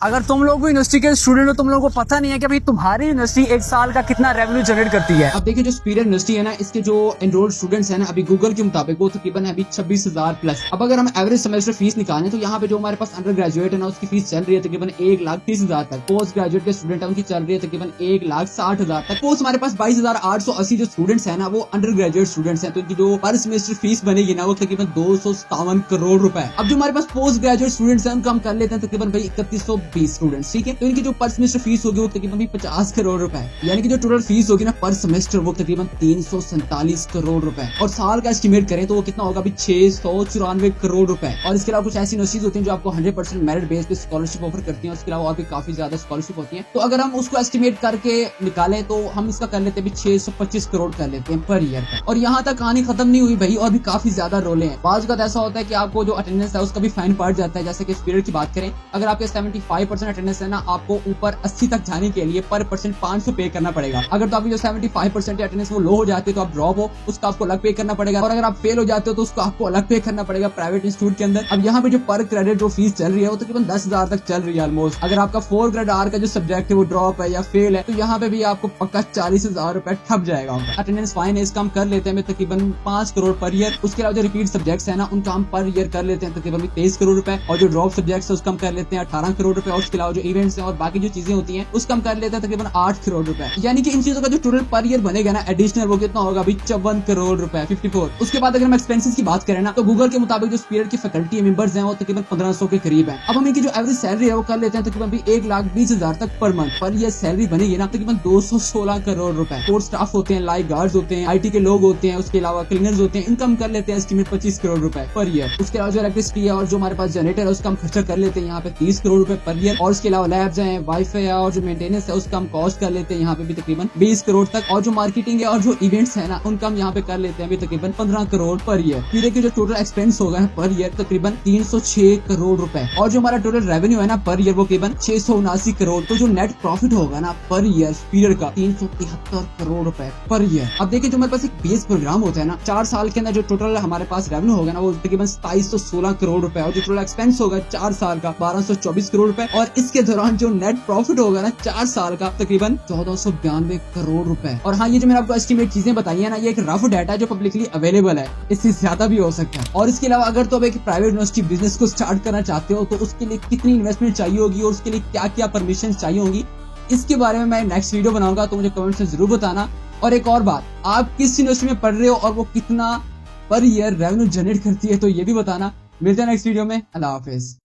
अगर तुम लोग भी यूनिवर्सिटी के स्टूडेंट हो, तुम लोगों को पता नहीं है कि भाई तुम्हारी यूनिवर्सिटी एक साल का कितना रेवेन्यू जनरेट करती है। अब देखिए जो स्पीरियर यूनिवर्सिटी है ना, इसके जो एनरोल्ड स्टूडेंट्स हैं ना, अभी गूगल के मुताबिक वो तकरीबन है अभी 26,000 प्लस। अब अगर हम एवरेज सेमेस्टर फीस निकालें तो यहाँ पे जो हमारे पास अंडर ग्रेजुएट है ना, उसकी फीस चल रही है तकरीबन 1,30,000 तक। पोस्ट ग्रेजुएट के स्टूडेंट है उनकी चल रही है तकरीबन 1,60,000 तक। पोस्ट हमारे पास 22,880 जो स्टूडेंट्स है ना, वो अंडर ग्रेजुएट स्टूडेंट्स हैं, तो इनकी जो पर सेमेस्टर फीस बनेगी ना, वो तकरीबन 257 करोड़ रुपए। अब जो हमारे पास पोस्ट ग्रेजुएट स्टूडेंट्स हैं उनका हम कर लेते हैं तकरीबन भाई 3120 स्टूडेंट्स, ठीक है। तो इनकी जो पर सेमेस्टर फीस होगी वो तकरीबन भी 50 करोड़ रुपए, यानी कि जो टोटल फीस होगी ना पर सेमेस्टर वो तकरीबन 347 करोड़ रुपए। और साल का एस्टिमेट करें तो वो कितना होगा अभी 694 करोड़ रुपए। और इसके अलावा कुछ ऐसी यूनिवर्सिटीज होती हैं जो आपको 100% मेरिट बेस पे स्कॉलरशिप ऑफर करती हैं, उसके अलावा और भी काफी ज्यादा स्कॉलरशिप होती है। तो अगर हम उसको एस्टिमेट करके निकालें तो हम इसका कर लेते हैं 625 करोड़ कर लेते हैं पर ईयर का। और यहाँ तक कहानी खत्म नहीं हुई भाई, और भी काफी ज्यादा रोले हैं। बाज का ऐसा होता है कि आपको जो अटेंडेंस है उसका भी फाइन पड़ जाता है। जैसे कि इस पीरियड की बात करें, अगर आपके 75% अटेंडेंस है ना, आपको ऊपर 80 तक जाने के लिए पर परसेंट 500 पे करना पड़ेगा। अगर तो आपकी जो 75% अटेंडेंस वो लो हो जाती है तो आप ड्रॉप हो, उसका आपको अलग पे करना पड़ेगा। और अगर आप फेल हो जाते हो तो उसको आपको अलग पे करना पड़ेगा प्राइवेट इंस्टीट्यूट के अंदर। अब यहाँ पे जो पर क्रेडिट जो फीस चल रही है वो तकरीबन 10,000 तक चल रही है ऑलमोस्ट। अगर आपका 4 ग्रेड आर का जो सब्जेक्ट है वो ड्रॉप है या फेल है तो यहाँ पे भी आपको पक्का 40,000 रुपए ठप जाएगा। अटेंडेंस फाइन है, इसका हम कर लेते हैं तकरीबन 5 करोड़ पर ईयर। उसके अलावा जो रिपीट सब्जेक्ट्स है ना, उनका हम पर ईयर कर लेते हैं तकरीबन 23 करोड़ रुपए। और जो ड्रॉप सब्जेक्ट्स है उसका हम कर लेते हैं 18 करोड़ रुपए। और उसके अलावा जो इवेंट्स है और बाकी जो चीजें होती है उसका हम कर लेते हैं तकरीबन 8 करोड़ रुपए। यानी कि इन चीजों का जो टोटल पर ईयर बनेगा ना एडिशनल, वो कितना होगा अभी 54 करोड़ रुपए 54। उसके बाद अगर हम एक्सपेंसेस की बात करें ना, तो गूगल के मुताबिक जो स्पीरियर की फैकल्टी मेंबर्स हैं वो तकरीबन 1500 के करीब है। अब हम इनकी जो एवरेज सैलरी है वो कर लेते हैं तकरीबन 1,20,000 तक पर मंथ। पर ये सैलरी बनेगी ना तकरीबन 216 करोड़ रुपए। कोर्ट स्टाफ होते हैं, लाइक गार्ड्स होते हैं, IT के लोग होते हैं, उसके अलावा क्लीनर्स होते हैं, इनका हम कर लेते हैं एस्टिमेट 25 करोड़ रुपए पर ईयर। उसके अलावा जो इलेक्ट्रिसिटी है और जो हमारे पास जनरेटर है उसका हम खर्चा कर लेते हैं यहाँ पे 30 करोड़ रुपए पर ईयर। और उसके अलावा लैब्स हैं, वाईफाई है और जो मेंटेनेंस है उसका हम कॉस्ट कर लेते हैं यहाँ पे भी तकरीबन 20 करोड़ तक। और जो मार्केटिंग है और जो इवेंट्स है ना, उनका हम यहाँ पे कर लेते हैं अभी तकरीबन 15 करोड़ पर ईयर। फिर की जो टोटल एक्सपेंस होगा पर ईयर तकरीबन 306 करोड़ रुपए। और जो हमारा टोटल रेवेन्यू है ना पर ईयर वो तकरीबन 679 करोड़। तो जो नेट प्रॉफिट होगा ना पर ईयर पीरियड का 373 करोड़ रुपए पर ईयर। अब देखिए जो हमारे पास एक बेस प्रोग्राम होता है ना, 4 साल के अंदर जो टोटल हमारे पास रेवेन्यू होगा ना वो तकरीबन 2716 करोड़ रुपए। और जो टोटल एक्सपेंस होगा 4 साल का 1224 करोड़ रुपए। और इसके दौरान जो नेट प्रॉफिट होगा ना 4 साल का तकरीबन 1492 करोड़ रुपए। और हाँ, ये जो मैंने आपको एस्टिमेट चीजें बताई है ना, ये एक रफ डाटा है जो पब्लिकली अवेलेबल है, इससे ज्यादा भी हो सकता है। और इसके अलावा अगर तो अब एक प्राइवेट यूनिवर्सिटी बिजनेस को स्टार्ट करना चाहते हो तो उसके लिए कितनी इन्वेस्टमेंट चाहिए होगी और उसके लिए क्या क्या परमिशन चाहिए होंगी, इसके बारे में मैं नेक्स्ट वीडियो बनाऊंगा, तो मुझे कमेंट में जरूर बताना। और एक और बात, आप किस यूनिवर्सिटी में पढ़ रहे हो और वो कितना पर ईयर रेवेन्यू जनरेट करती है तो ये भी बताना। मिलते हैं नेक्स्ट वीडियो में। अल्लाह हाफिज।